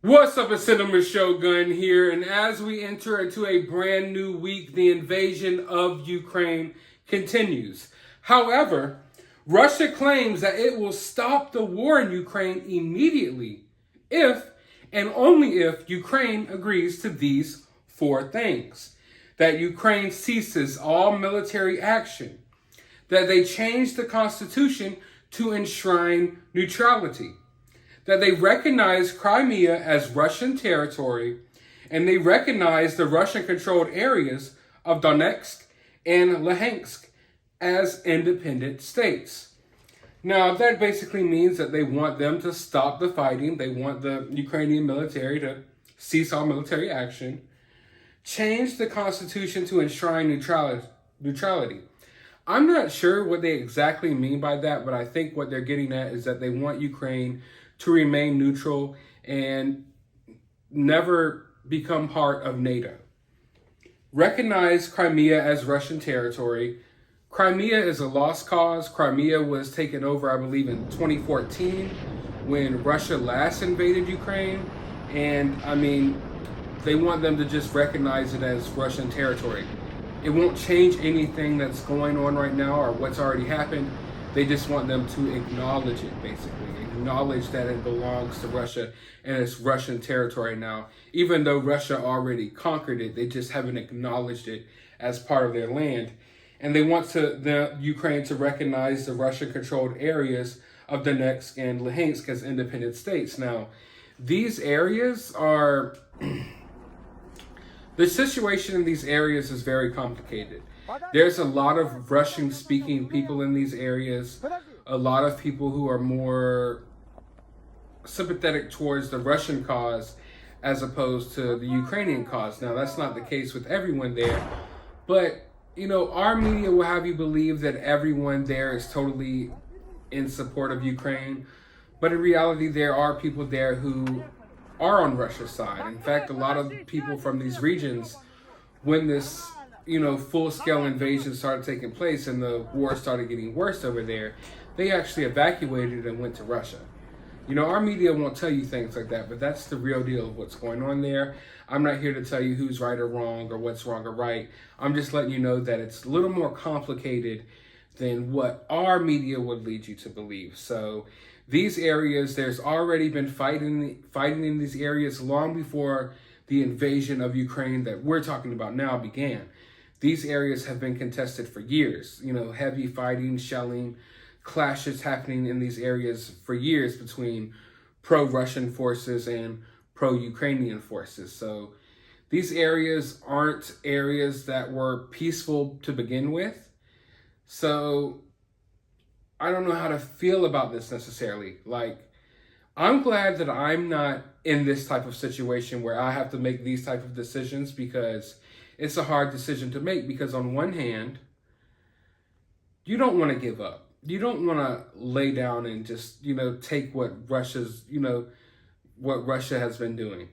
What's up, it's Cinema Shogun here, and as we enter into a brand new week, the invasion of Ukraine continues. However, Russia claims that it will stop the war in Ukraine immediately if and only if Ukraine agrees to these four things. That Ukraine ceases all military action, that they change the constitution to enshrine neutrality, that they recognize Crimea as Russian territory, and they recognize the Russian-controlled areas of Donetsk and Luhansk as independent states. Now, that basically means that they want them to stop the fighting. They want the Ukrainian military to cease all military action, change the constitution to enshrine neutrality. I'm not sure what they exactly mean by that, but I think what they're getting at is that they want Ukraine to remain neutral and never become part of NATO. Recognize Crimea as Russian territory. Crimea is a lost cause. Crimea was taken over, I believe, in 2014 when Russia last invaded Ukraine. And they want them to just recognize it as Russian territory. It won't change anything that's going on right now or what's already happened. They just want them to acknowledge it, basically. Acknowledge that it belongs to Russia and it's Russian territory now. Even though Russia already conquered it, they just haven't acknowledged it as part of their land. And they want the Ukraine to recognize the Russian-controlled areas of Donetsk and Luhansk as independent states. Now, these areas are... The situation in these areas is very complicated. There's a lot of Russian-speaking people in these areas, a lot of people who are more sympathetic towards the Russian cause as opposed to the Ukrainian cause. Now, that's not the case with everyone there, but, our media will have you believe that everyone there is totally in support of Ukraine, but in reality, there are people there who are on Russia's side. In fact, a lot of people from these regions, when this full-scale invasion started taking place and the war started getting worse over there, they actually evacuated and went to Russia. Our media won't tell you things like that, but that's the real deal of what's going on there. I'm not here to tell you who's right or wrong or what's wrong or right. I'm just letting you know that it's a little more complicated than what our media would lead you to believe. So these areas, there's already been fighting in these areas long before the invasion of Ukraine that we're talking about now began. These areas have been contested for years. Heavy fighting, shelling, clashes happening in these areas for years between pro-Russian forces and pro-Ukrainian forces. So these areas aren't areas that were peaceful to begin with. So I don't know how to feel about this necessarily. I'm glad that I'm not in this type of situation where I have to make these type of decisions, because it's a hard decision to make. Because on one hand, you don't want to give up. You don't want to lay down and just, take what what Russia has been doing.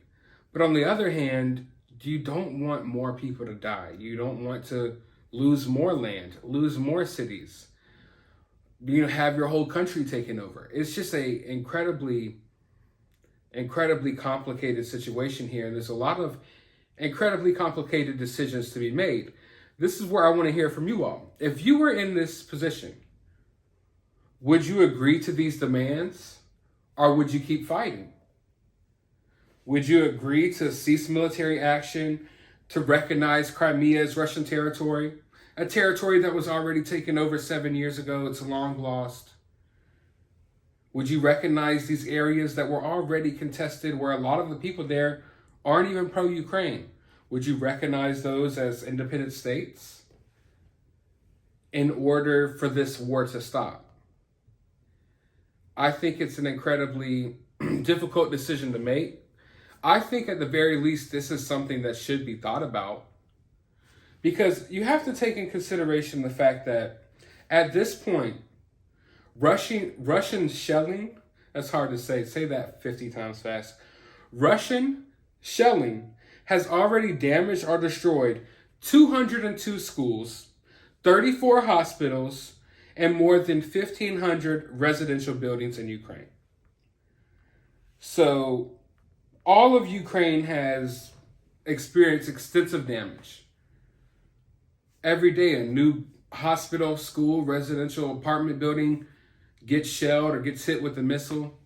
But on the other hand, you don't want more people to die. You don't want to lose more land, lose more cities, have your whole country taken over. It's just a incredibly complicated situation here. There's a lot of incredibly complicated decisions to be made. This is where I want to hear from you all. If you were in this position, would you agree to these demands, or would you keep fighting? Would you agree to cease military action, to recognize Crimea as Russian territory, a territory that was already taken over 7 years ago? It's long lost. Would you recognize these areas that were already contested, where a lot of the people there aren't even pro-Ukraine? Would you recognize those as independent states in order for this war to stop? I think it's an incredibly difficult decision to make. I think at the very least, this is something that should be thought about, because you have to take in consideration the fact that at this point, Russian shelling, that's hard to say that 50 times fast. Russian shelling has already damaged or destroyed 202 schools, 34 hospitals, and more than 1,500 residential buildings in Ukraine. So all of Ukraine has experienced extensive damage. Every day, a new hospital, school, residential apartment building gets shelled or gets hit with a missile.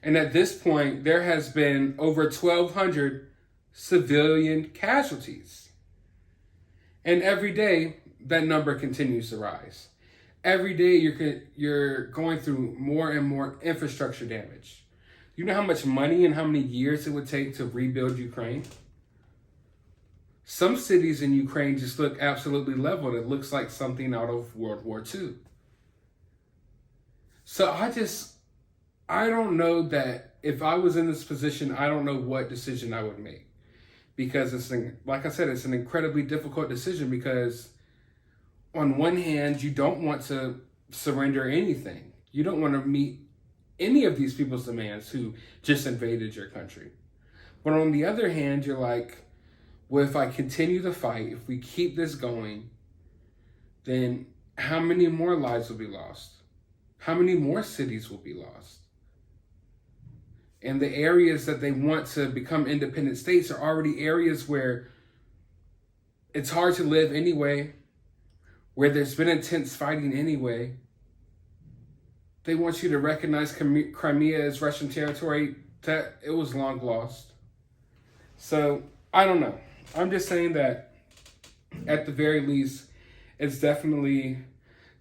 And at this point, there has been over 1,200 civilian casualties. And every day, that number continues to rise. Every day, you're going through more and more infrastructure damage. You know how much money and how many years it would take to rebuild Ukraine? Some cities in Ukraine just look absolutely leveled. It looks like something out of World War II. So I don't know that if I was in this position, I don't know what decision I would make. Because like I said, it's an incredibly difficult decision because on one hand, you don't want to surrender anything. You don't want to meet any of these people's demands who just invaded your country. But on the other hand, you're like, well, if I continue the fight, if we keep this going, then how many more lives will be lost? How many more cities will be lost? And the areas that they want to become independent states are already areas where it's hard to live anyway, where there's been intense fighting anyway. They want you to recognize Crimea as Russian territory. That it was long lost. So, I don't know. I'm just saying that at the very least, it's definitely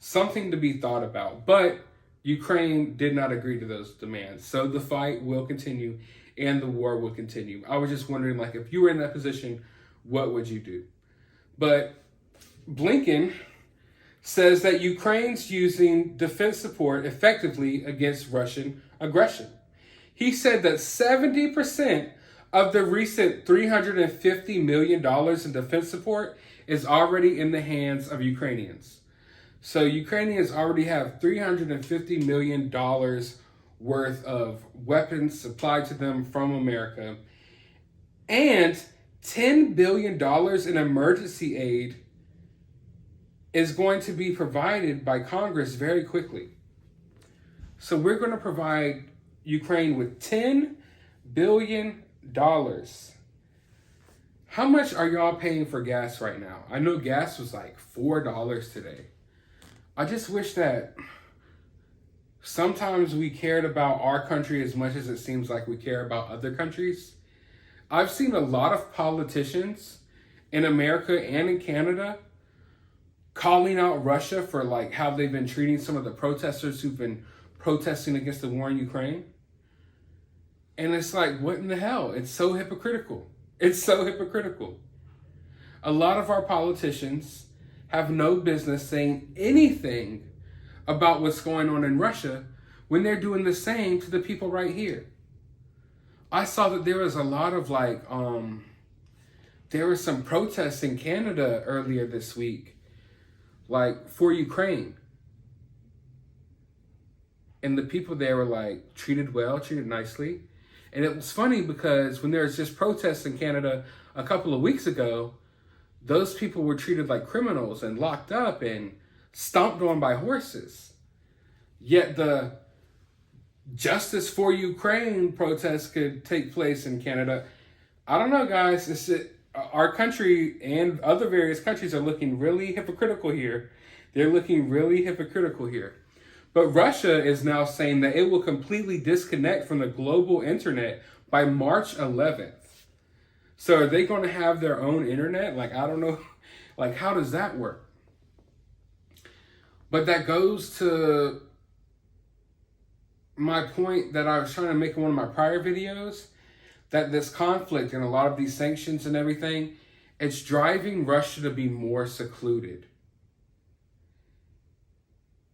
something to be thought about. But Ukraine did not agree to those demands. So the fight will continue and the war will continue. I was just wondering, like, if you were in that position, what would you do? But Blinken says that Ukraine's using defense support effectively against Russian aggression. He said that 70% of the recent $350 million in defense support is already in the hands of Ukrainians. So Ukrainians already have $350 million worth of weapons supplied to them from America and $10 billion in emergency aid is going to be provided by Congress very quickly. So we're going to provide Ukraine with $10 billion. How much are y'all paying for gas right now? I know gas was like $4 today. I just wish that sometimes we cared about our country as much as it seems like we care about other countries. I've seen a lot of politicians in America and in Canada calling out Russia for like how they've been treating some of the protesters who've been protesting against the war in Ukraine. And it's like, what in the hell? It's so hypocritical. It's so hypocritical. A lot of our politicians have no business saying anything about what's going on in Russia when they're doing the same to the people right here. I saw that there was a lot of there was some protests in Canada earlier this week, like for Ukraine. And the people there were like treated well, treated nicely. And it was funny because when there was just protests in Canada a couple of weeks ago, those people were treated like criminals and locked up and stomped on by horses. Yet the Justice for Ukraine protests could take place in Canada. I don't know, guys. Our country and other various countries are looking really hypocritical here. They're looking really hypocritical here. But Russia is now saying that it will completely disconnect from the global internet by March 11th. So are they going to have their own internet? Like, I don't know. Like, how does that work? But that goes to my point that I was trying to make in one of my prior videos, that this conflict and a lot of these sanctions and everything, it's driving Russia to be more secluded.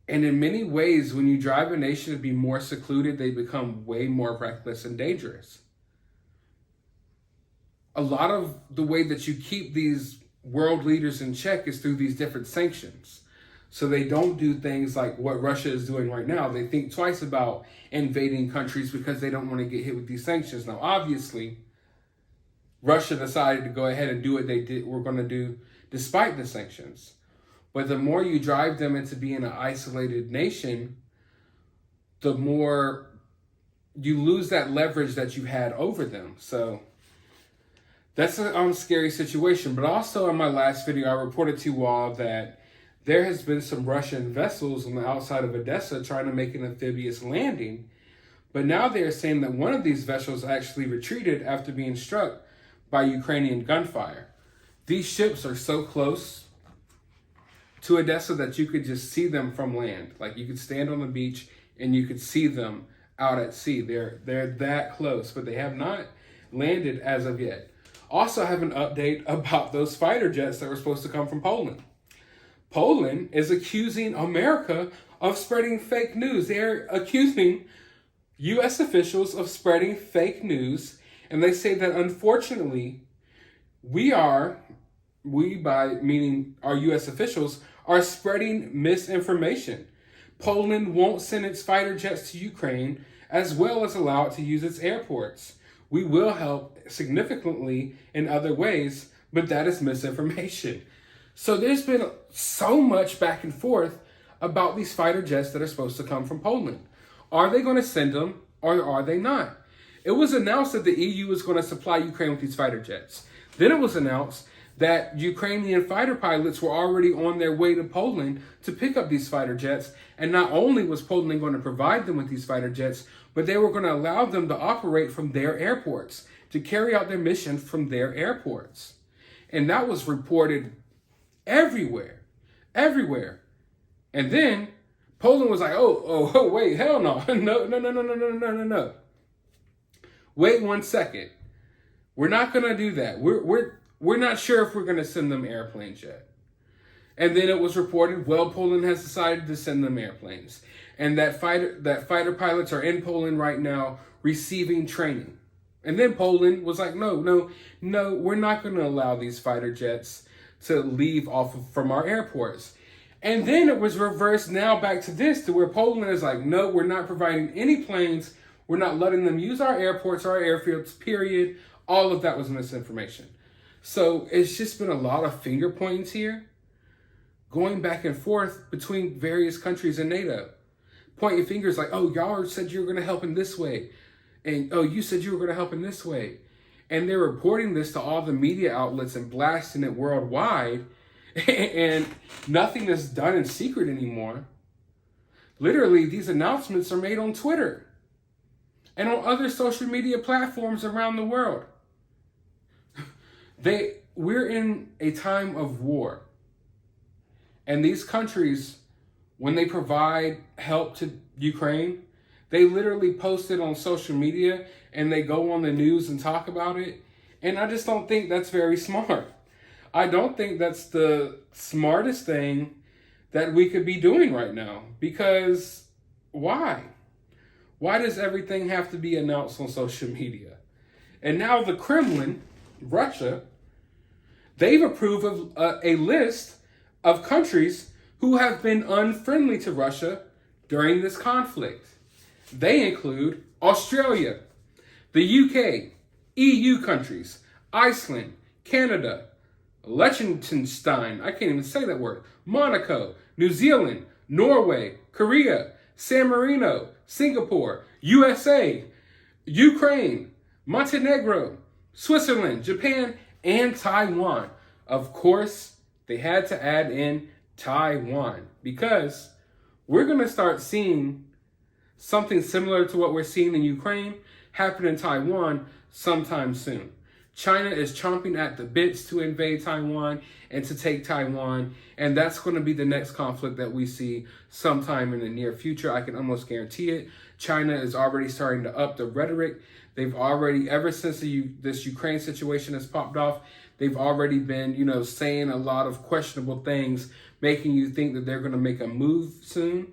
And in many ways, when you drive a nation to be more secluded, they become way more reckless and dangerous. A lot of the way that you keep these world leaders in check is through these different sanctions. So they don't do things like what Russia is doing right now. They think twice about invading countries because they don't want to get hit with these sanctions. Now, obviously, Russia decided to go ahead and do what they were going to do despite the sanctions. But the more you drive them into being an isolated nation, the more you lose that leverage that you had over them. So that's a scary situation. But also in my last video, I reported to you all that there has been some Russian vessels on the outside of Odessa trying to make an amphibious landing. But now they're saying that one of these vessels actually retreated after being struck by Ukrainian gunfire. These ships are so close to Odessa that you could just see them from land. Like you could stand on the beach and you could see them out at sea. They're that close, but they have not landed as of yet. Also have an update about those fighter jets that were supposed to come from Poland. Poland is accusing America of spreading fake news. They're accusing U.S. officials of spreading fake news, and they say that unfortunately, meaning our U.S. officials, are spreading misinformation. Poland won't send its fighter jets to Ukraine, as well as allow it to use its airports. We will help significantly in other ways, but that is misinformation. So there's been so much back and forth about these fighter jets that are supposed to come from Poland. Are they going to send them or are they not? It was announced that the EU was going to supply Ukraine with these fighter jets. Then it was announced that Ukrainian fighter pilots were already on their way to Poland to pick up these fighter jets. And not only was Poland going to provide them with these fighter jets, but they were going to allow them to operate from their airports, to carry out their mission from their airports. And that was reported everywhere. And then Poland was like, oh, wait, hell no. No. Wait 1 second. We're not going to do that. We're not sure if we're going to send them airplanes yet. And then it was reported, well, Poland has decided to send them airplanes. And that fighter pilots are in Poland right now receiving training. And then Poland was like, no, we're not going to allow these fighter jets to leave from our airports. And then it was reversed now back to this, to where Poland is like, no, we're not providing any planes. We're not letting them use our airports or our airfields, period. All of that was misinformation. So it's just been a lot of finger points here, going back and forth between various countries in NATO. Pointing fingers like, oh, y'all said you were going to help in this way. And, oh, you said you were going to help in this way. And they're reporting this to all the media outlets and blasting it worldwide. And nothing is done in secret anymore. Literally, these announcements are made on Twitter and on other social media platforms around the world. We're in a time of war. And these countries, when they provide help to Ukraine, they literally post it on social media and they go on the news and talk about it. And I just don't think that's very smart. I don't think that's the smartest thing that we could be doing right now. Because why? Why does everything have to be announced on social media? And now the Kremlin, Russia, they've approved of a list of countries who have been unfriendly to Russia during this conflict. They include Australia, the UK, EU countries, Iceland, Canada, Liechtenstein, I can't even say that word, Monaco, New Zealand, Norway, Korea, San Marino, Singapore, USA, Ukraine, Montenegro, Switzerland, Japan, and Taiwan. Of course, they had to add in Taiwan because we're going to start seeing something similar to what we're seeing in Ukraine happen in Taiwan sometime soon. China is chomping at the bits to invade Taiwan and to take Taiwan. And that's going to be the next conflict that we see sometime in the near future. I can almost guarantee it. China is already starting to up the rhetoric. They've already, ever since this Ukraine situation has popped off, they've already been, saying a lot of questionable things, making you think that they're going to make a move soon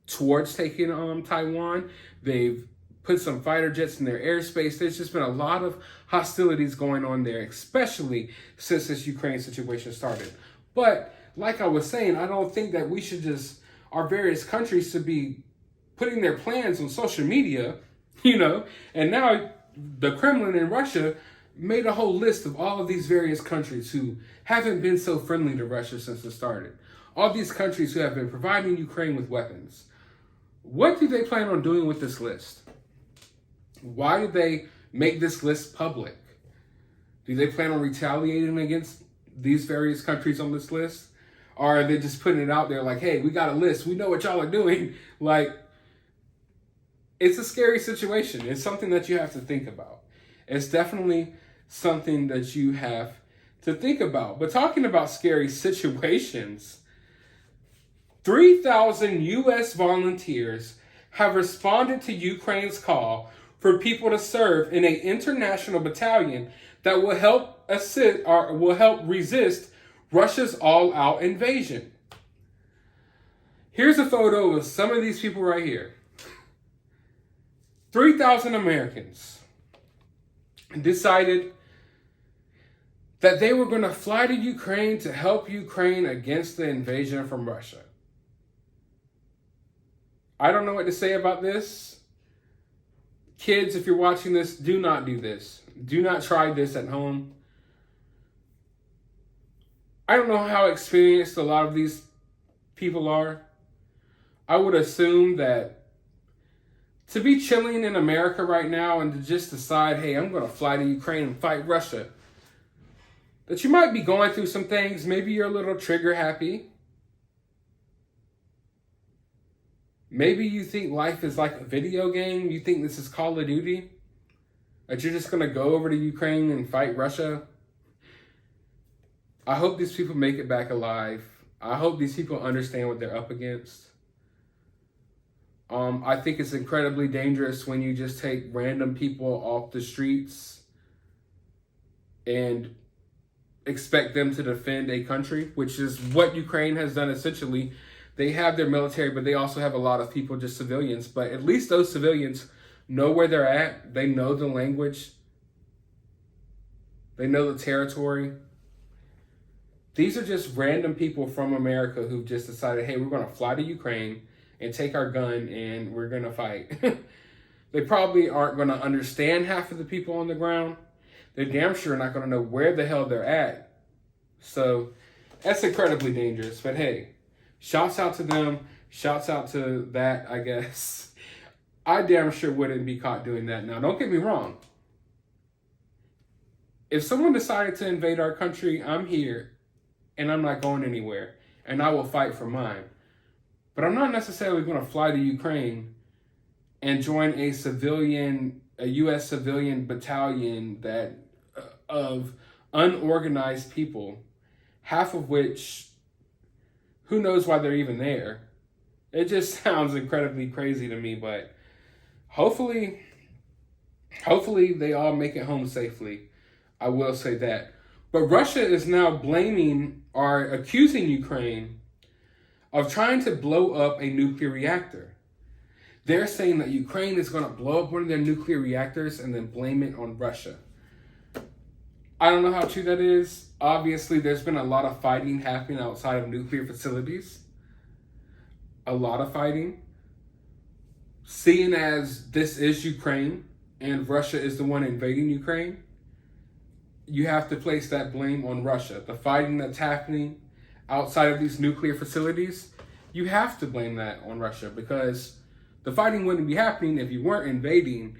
towards taking Taiwan. They've put some fighter jets in their airspace. There's just been a lot of hostilities going on there, especially since this Ukraine situation started. But like I was saying, I don't think that we should our various countries should be putting their plans on social media, and now the Kremlin in Russia made a whole list of all of these various countries who haven't been so friendly to Russia since it started. All these countries who have been providing Ukraine with weapons. What do they plan on doing with this list? Why did they make this list public? Do they plan on retaliating against these various countries on this list? Or are they just putting it out there like, hey, we got a list. We know what y'all are doing. Like, it's a scary situation. It's something that you have to think about. It's definitely something that you have to think about. But talking about scary situations, 3,000 U.S. volunteers have responded to Ukraine's call for people to serve in an international battalion that will help assist or will help resist Russia's all-out invasion. Here's a photo of some of these people right here. 3,000 Americans decided that they were going to fly to Ukraine to help Ukraine against the invasion from Russia. I don't know what to say about this. Kids, if you're watching this, do not do this. Do not try this at home. I don't know how experienced a lot of these people are. I would assume that to be chilling in America right now and to just decide, hey, I'm going to fly to Ukraine and fight Russia, that you might be going through some things. Maybe you're a little trigger happy. Maybe you think life is like a video game. You think this is Call of Duty. That you're just going to go over to Ukraine and fight Russia. I hope these people make it back alive. I hope these people understand what they're up against. I think it's incredibly dangerous when you just take random people off the streets and expect them to defend a country, which is what Ukraine has done essentially. They have their military, but they also have a lot of people, just civilians. But at least those civilians know where they're at. They know the language. They know the territory. These are just random people from America who've just decided, hey, we're going to fly to Ukraine and take our gun and we're going to fight. They probably aren't going to understand half of the people on the ground. They're damn sure not going to know where the hell they're at. So that's incredibly dangerous. But hey, shouts out to them. Shouts out to that, I guess. I damn sure wouldn't be caught doing that. Now, don't get me wrong. If someone decided to invade our country, I'm here and I'm not going anywhere. And I will fight for mine. But I'm not necessarily going to fly to Ukraine and join a U.S. civilian battalion of unorganized people, half of which, who knows why they're even there. It just sounds incredibly crazy to me, but hopefully they all make it home safely. I will say that. But Russia is now blaming or accusing Ukraine of trying to blow up a nuclear reactor. They're saying that Ukraine is going to blow up one of their nuclear reactors and then blame it on Russia. I don't know how true that is. Obviously, there's been a lot of fighting happening outside of nuclear facilities. A lot of fighting. Seeing as this is Ukraine and Russia is the one invading Ukraine, you have to place that blame on Russia. The fighting that's happening outside of these nuclear facilities, you have to blame that on Russia, because the fighting wouldn't be happening if you weren't invading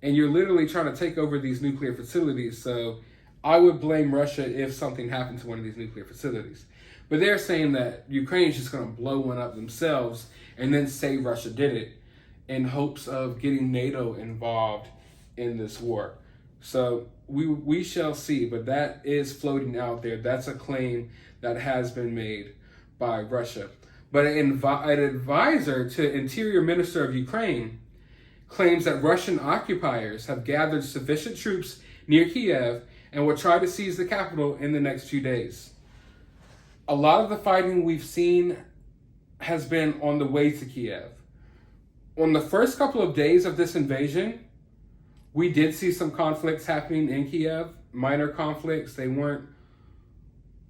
and you're literally trying to take over these nuclear facilities. So I would blame Russia if something happened to one of these nuclear facilities. But they're saying that Ukraine's just going to blow one up themselves and then say Russia did it in hopes of getting NATO involved in this war. So we shall see, but that is floating out there. That's a claim that has been made by Russia. But an advisor to Interior Minister of Ukraine claims that Russian occupiers have gathered sufficient troops near Kyiv and will try to seize the capital in the next few days. A lot of the fighting we've seen has been on the way to Kyiv. On the first couple of days of this invasion, we did see some conflicts happening in Kyiv, minor conflicts. They weren't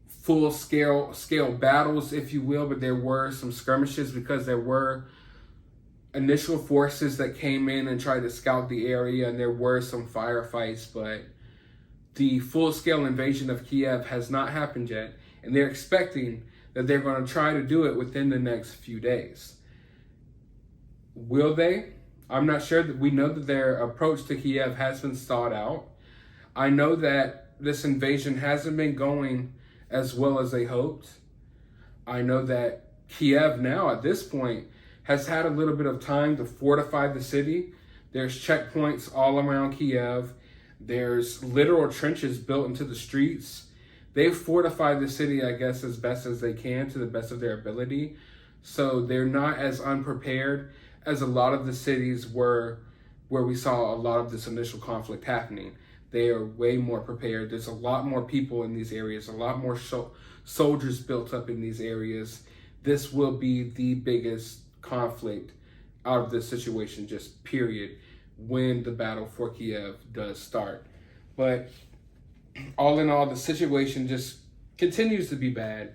full-scale battles, if you will, but there were some skirmishes because there were initial forces that came in and tried to scout the area, and there were some firefights, but the full-scale invasion of Kyiv has not happened yet, and they're expecting that they're going to try to do it within the next few days. Will they? I'm not sure that we know that their approach to Kyiv has been thought out. I know that this invasion hasn't been going as well as they hoped. I know that Kyiv now at this point has had a little bit of time to fortify the city. There's checkpoints all around Kyiv. There's literal trenches built into the streets. They've fortified the city, I guess, as best as they can to the best of their ability. So they're not as unprepared as a lot of the cities were where we saw a lot of this initial conflict happening. They are way more prepared. There's a lot more people in these areas, a lot more soldiers built up in these areas. This will be the biggest conflict out of this situation, just period, when the battle for Kyiv does start. But all in all, the situation just continues to be bad.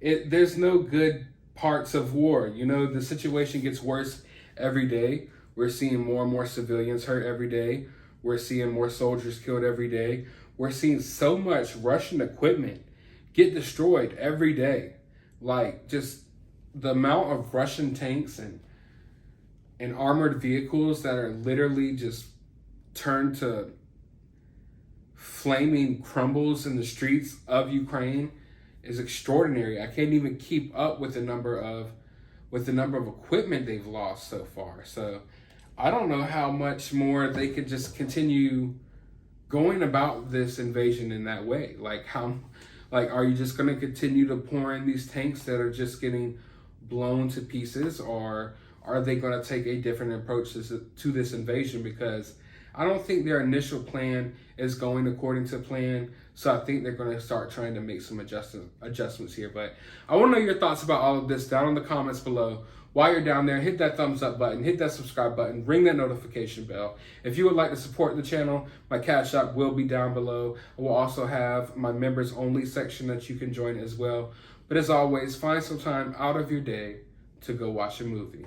There's no good parts of war. You know, the situation gets worse every day. We're seeing more and more civilians hurt every day. We're seeing more soldiers killed every day. We're seeing so much Russian equipment get destroyed every day. Like, just the amount of Russian tanks and armored vehicles that are literally just turned to flaming crumbles in the streets of Ukraine is extraordinary. I can't even keep up with the number of equipment they've lost so far. So I don't know how much more they could just continue going about this invasion in that way. Like, are you just going to continue to pour in these tanks that are just getting blown to pieces, or are they going to take a different approach to this invasion? Because I don't think their initial plan is going according to plan. So I think they're going to start trying to make some adjustments here. But I want to know your thoughts about all of this down in the comments below. While you're down there, hit that thumbs up button, hit that subscribe button, ring that notification bell. If you would like to support the channel, my CashApp will be down below. I will also have my members only section that you can join as well. But as always, find some time out of your day to go watch a movie.